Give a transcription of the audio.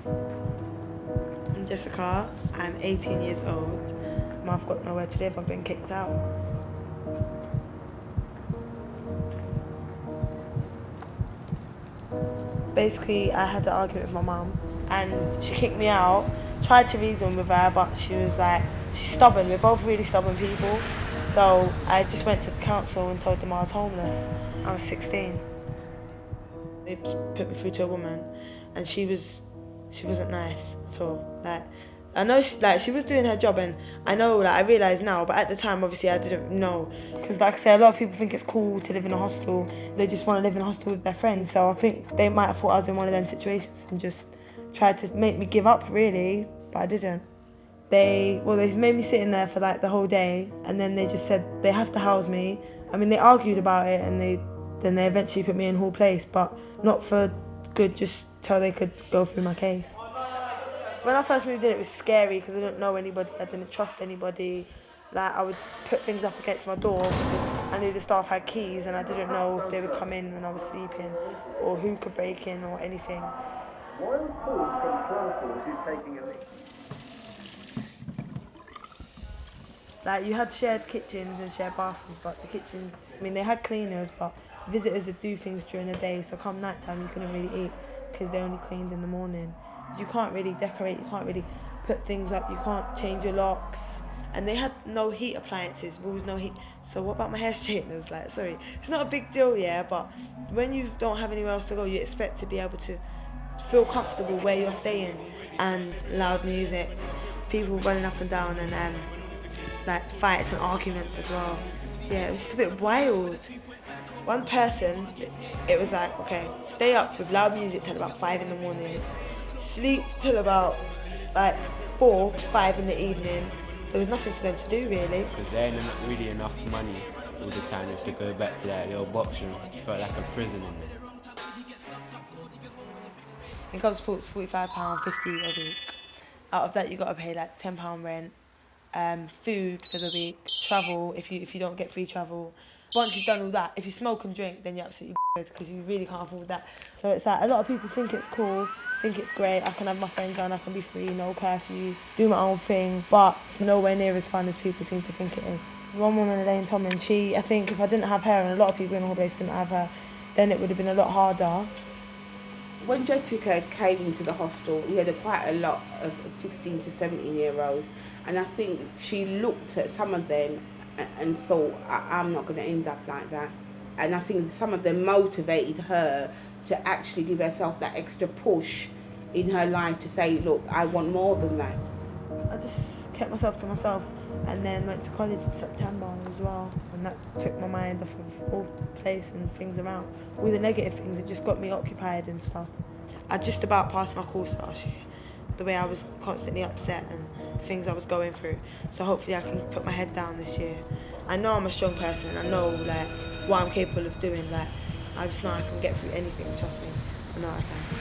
I'm Jessica, I'm 18 years old. I've got nowhere to live, I've been kicked out. Basically, I had an argument with my mum and she kicked me out. Tried to reason with her, but she was like, she's stubborn. We're both really stubborn people. So I just went to the council and told them I was homeless. I was 16. They put me through to a woman, and she wasn't nice at all. Like, I know she was doing her job, and I know, like, I realise now, but at the time obviously I didn't know, because like I say, a lot of people think it's cool to live in a hostel. They just want to live in a hostel with their friends. So I think they might have thought I was in one of them situations and just tried to make me give up, really, but I didn't. They made me sit in there for like the whole day, and then they just said they have to house me. I mean, they argued about it, and then they eventually put me in Hall Place, but not for good, just till they could go through my case. When I first moved in, it was scary because I didn't know anybody, I didn't trust anybody. Like, I would put things up against my door because I knew the staff had keys, and I didn't know if they would come in when I was sleeping, or who could break in, or anything. Royal Food from Clonforce is taking a leak. Like, you had shared kitchens and shared bathrooms, but the kitchens, I mean, they had cleaners, but visitors would do things during the day, so come night time you couldn't really eat because they only cleaned in the morning. You can't really decorate, you can't really put things up, you can't change your locks. And they had no heat appliances, rules, no heat. So what about my hair straighteners? Like, sorry, it's not a big deal, yeah, but when you don't have anywhere else to go, you expect to be able to feel comfortable where you're staying, and loud music, people running up and down, and like fights and arguments as well. Yeah, it was just a bit wild. One person, it was like, okay, stay up with loud music till about 5 in the morning, sleep till about like 4, 5 in the evening. There was nothing for them to do, really. Because there ain't really enough money all the time to go back to that little box room. It felt like a prison in there. In Gosport, it's £45.50 a week. Out of that, you got to pay like £10 rent, food for the week, travel if you don't get free travel. Once you've done all that, if you smoke and drink, then you're absolutely good because you really can't afford that. So it's like, a lot of people think it's cool, think it's great. I can have my friends on, I can be free, no curfew, do my own thing, but it's nowhere near as fun as people seem to think it is. One woman, Elaine Tomlin, I think if I didn't have her, and a lot of people in the whole place didn't have her, then it would have been a lot harder. When Jessica came into the hostel, we had quite a lot of 16 to 17-year-olds, and I think she looked at some of them and thought, I'm not going to end up like that. And I think some of them motivated her to actually give herself that extra push in her life to say, look, I want more than that. I just kept myself to myself, and then went to college in September as well, and that took my mind off of all the place and things around. All the negative things, it just got me occupied and stuff. I just about passed my course last year, the way I was constantly upset and the things I was going through. So hopefully I can put my head down this year. I know I'm a strong person, I know like what I'm capable of doing, like I just know I can get through anything, trust me, I know I can.